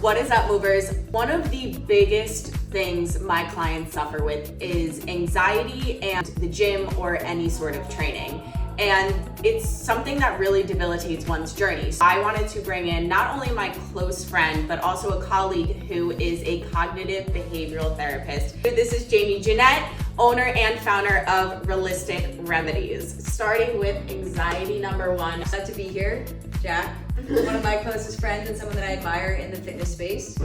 What is up, movers? One of the biggest things my clients suffer with is anxiety and the gym or any sort of training. And it's something that really debilitates one's journey. So I wanted to bring in not only my close friend, but also a colleague who is a cognitive behavioral therapist. This is Jamie Genatt, owner and founder of Realistic Remedies. Starting with anxiety number one. Glad to be here, Jack. One of my closest friends and someone that I admire in the fitness space.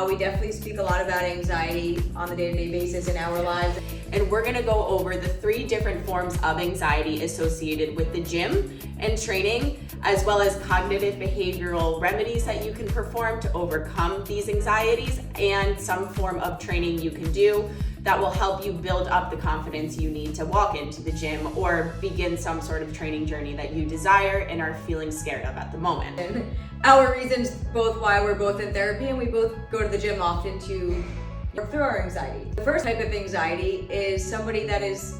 We definitely speak a lot about anxiety on the day-to-day basis in our lives. And we're gonna go over the 3 different forms of anxiety associated with the gym and training, as well as cognitive behavioral remedies that you can perform to overcome these anxieties, and some form of training you can do that will help you build up the confidence you need to walk into the gym or begin some sort of training journey that you desire and are feeling scared of at the moment. And our reasons both why we're both in therapy and we both go to the gym often to work through our anxiety. The first type of anxiety is somebody that is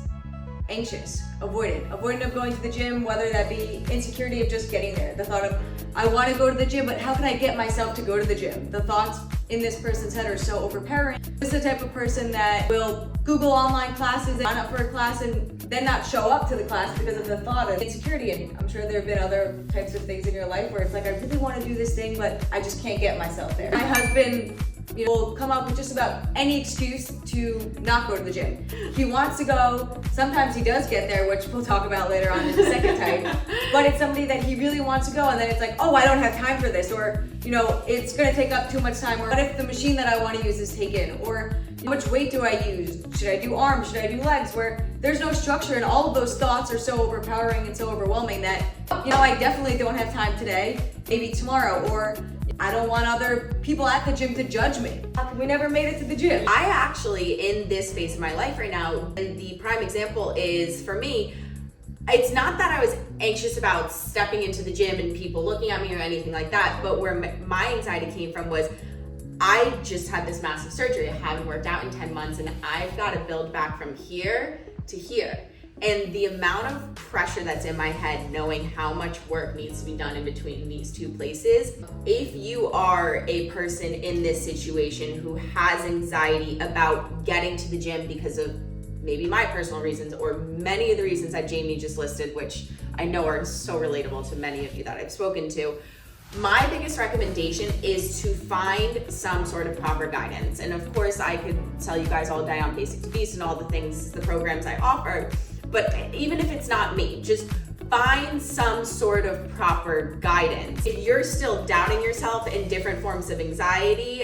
anxious, avoidant of going to the gym, whether that be insecurity of just getting there. The thought of, I want to go to the gym, but how can I get myself to go to the gym? The thoughts in this person's head are so overpowering. This is the type of person that will Google online classes and sign up for a class and then not show up to the class because of the thought of insecurity. And I'm sure there have been other types of things in your life where it's like, I really want to do this thing, but I just can't get myself there. My husband will come up with just about any excuse to not go to the gym. He wants to go, sometimes he does get there, which we'll talk about later on in the second type, but it's somebody that he really wants to go and then it's like, oh, I don't have time for this, or it's gonna take up too much time, or what if the machine that I want to use is taken, or how much weight do I use? Should I do arms? Should I do legs? Where there's no structure and all of those thoughts are so overpowering and so overwhelming that, I definitely don't have time today, maybe tomorrow, or I don't want other people at the gym to judge me. We never made it to the gym. I actually, in this phase of my life right now, and the prime example is for me, it's not that I was anxious about stepping into the gym and people looking at me or anything like that, but where my anxiety came from was I just had this massive surgery. I haven't worked out in 10 months and I've got to build back from here to here. And the amount of pressure that's in my head, knowing how much work needs to be done in between these 2 places. If you are a person in this situation who has anxiety about getting to the gym because of maybe my personal reasons or many of the reasons that Jamie just listed, which I know are so relatable to many of you that I've spoken to, my biggest recommendation is to find some sort of proper guidance. And of course, I could tell you guys all day on Basic to Beast and all the things, the programs I offer, but even if it's not me, just find some sort of proper guidance. If you're still doubting yourself in different forms of anxiety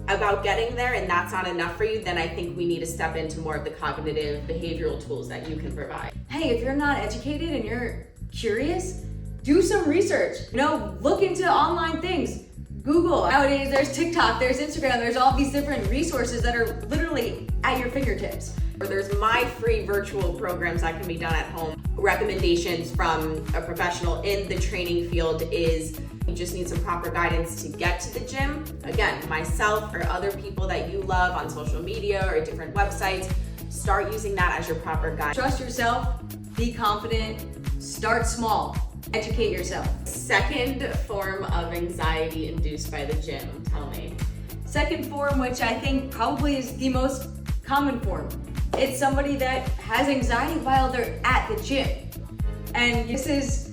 about getting there and that's not enough for you, then I think we need to step into more of the cognitive behavioral tools that you can provide. Hey, if you're not educated and you're curious, do some research. Look into online things. Google. Nowadays, there's TikTok, there's Instagram, there's all these different resources that are literally at your fingertips. There's my free virtual programs that can be done at home. Recommendations from a professional in the training field is you just need some proper guidance to get to the gym. Again, myself or other people that you love on social media or different websites, start using that as your proper guide. Trust yourself, be confident, start small, educate yourself. Second form of anxiety induced by the gym, tell me. Second form, which I think probably is the most common form. It's somebody that has anxiety while they're at the gym. And this is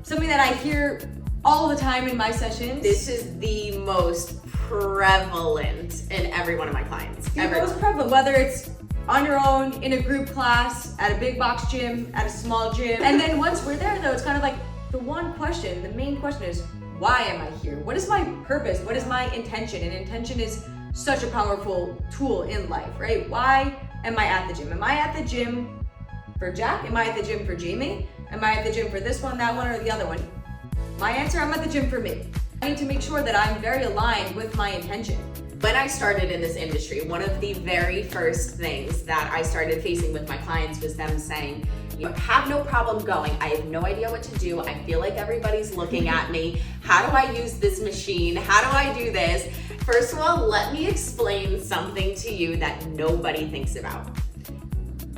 something that I hear all the time in my sessions. This is the most prevalent in every one of my clients. Most prevalent, whether it's on your own, in a group class, at a big box gym, at a small gym. And then once we're there though, it's kind of like the main question is, why am I here? What is my purpose? What is my intention? And intention is such a powerful tool in life, right? Why am I at the gym? Am I at the gym for Jack? Am I at the gym for Jamie? Am I at the gym for this one, that one, or the other one? My answer, I'm at the gym for me. I need to make sure that I'm very aligned with my intention. When I started in this industry, one of the very first things that I started facing with my clients was them saying, you have no problem going. I have no idea what to do. I feel like everybody's looking at me. How do I use this machine? How do I do this? First of all, let me explain something to you that nobody thinks about.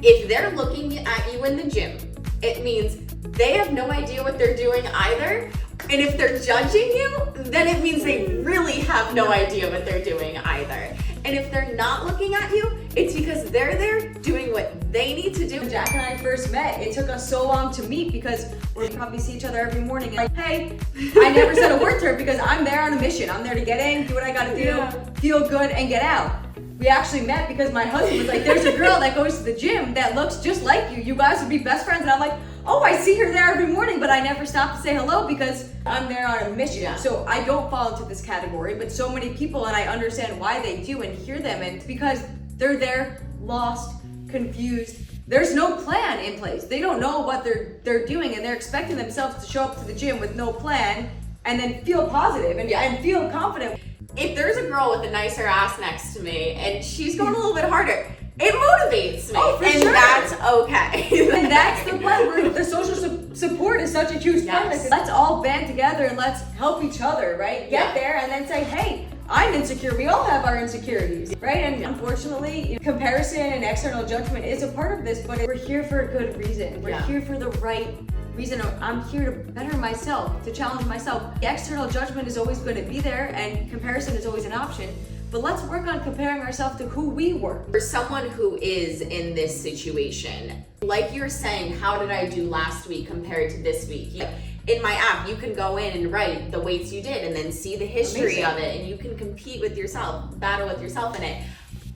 If they're looking at you in the gym, it means they have no idea what they're doing either, And if they're judging you, then it means they really have no idea what they're doing either. And if they're not looking at you, it's because they're there doing what they need to do. When Jack and I first met, it took us so long to meet because we probably see each other every morning. And like, hey, I never said a word to her because I'm there on a mission. I'm there to get in, do what I gotta do, feel good, and get out. We actually met because my husband was like, there's a girl that goes to the gym that looks just like you. You guys would be best friends. And I'm like, oh, I see her there every morning, but I never stop to say hello because I'm there on a mission. Yeah. So I don't fall into this category, but so many people, and I understand why they do and hear them, and it's because they're there, lost, confused. There's no plan in place. They don't know what they're doing, and they're expecting themselves to show up to the gym with no plan and then feel positive and feel confident. If there's a girl with a nicer ass next to me and she's going a little bit harder, it motivates me. Oh, for and sure. that's okay. And that's the plan where the social support is such a huge part of this. Let's all band together and let's help each other, right? Get there and then say, hey, I'm insecure. We all have our insecurities, right? And unfortunately, comparison and external judgment is a part of this, but we're here for a good reason. We're here for the right reason. I'm here to better myself, to challenge myself. The external judgment is always going to be there and comparison is always an option. But let's work on comparing ourselves to who we were. For someone who is in this situation, like you're saying, how did I do last week compared to this week? In my app, you can go in and write the weights you did and then see the history of it, and you can compete with yourself, battle with yourself in it.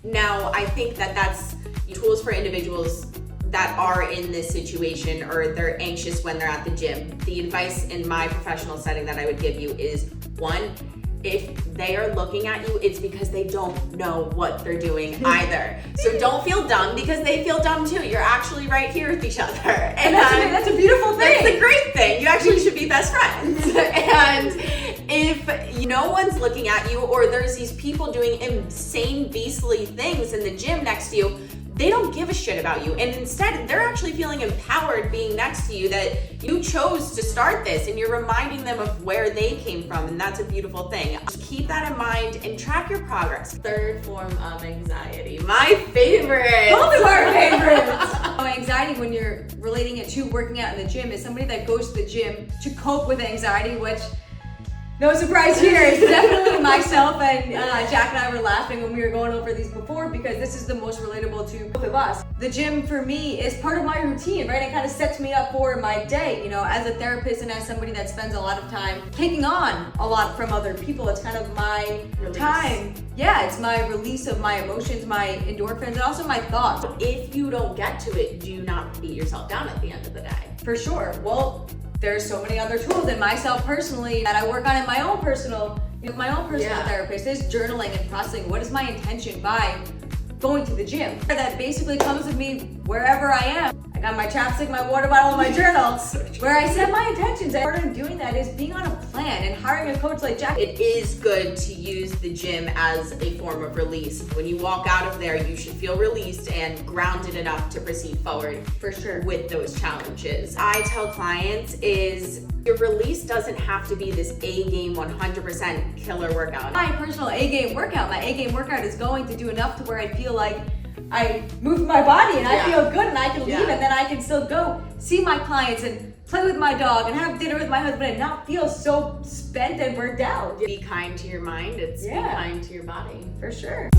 Now, I think that that's tools for individuals that are in this situation or they're anxious when they're at the gym. The advice in my professional setting that I would give you is, one, if they are looking at you, it's because they don't know what they're doing either. So don't feel dumb because they feel dumb too. You're actually right here with each other. And that's a beautiful thing. That's a great thing. You actually should be best friends. And if no one's looking at you or there's these people doing insane beastly things in the gym next to you, they don't give a shit about you. And instead, they're actually feeling empowered being next to you that you chose to start this and you're reminding them of where they came from. And that's a beautiful thing. Just keep that in mind and track your progress. Third form of anxiety, my favorite. Both of our favorites. Anxiety, when you're relating it to working out in the gym, is somebody that goes to the gym to cope with anxiety, which, no surprise here, it's definitely myself, and Jack and I were laughing when we were going over these before because this is the most relatable to both of us. The gym for me is part of my routine, right? It kind of sets me up for my day, you know, as a therapist and as somebody that spends a lot of time taking on a lot from other people. It's kind of my time. Yeah, it's my release of my emotions, my endorphins, and also my thoughts. If you don't get to it, do not beat yourself down at the end of the day. For sure. Well, there's so many other tools, and myself personally that I work on in my own personal therapist is journaling and processing. What is my intention by going to the gym? That basically comes with me wherever I am. I got my chapstick, my water bottle, and my journal, where I set my intentions. And part of doing that is being on a plan and hiring a coach like Jack. It is good to use the gym as a form of release. When you walk out of there, you should feel released and grounded enough to proceed forward. For sure. With those challenges. I tell clients is your release doesn't have to be this A-game 100% killer workout. My personal A-game workout, my A-game workout is going to do enough to where I feel like I move my body and I feel good and I can leave and then I can still go see my clients and play with my dog and have dinner with my husband and not feel so spent and burnt out. Be kind to your mind, it's be kind to your body. For sure.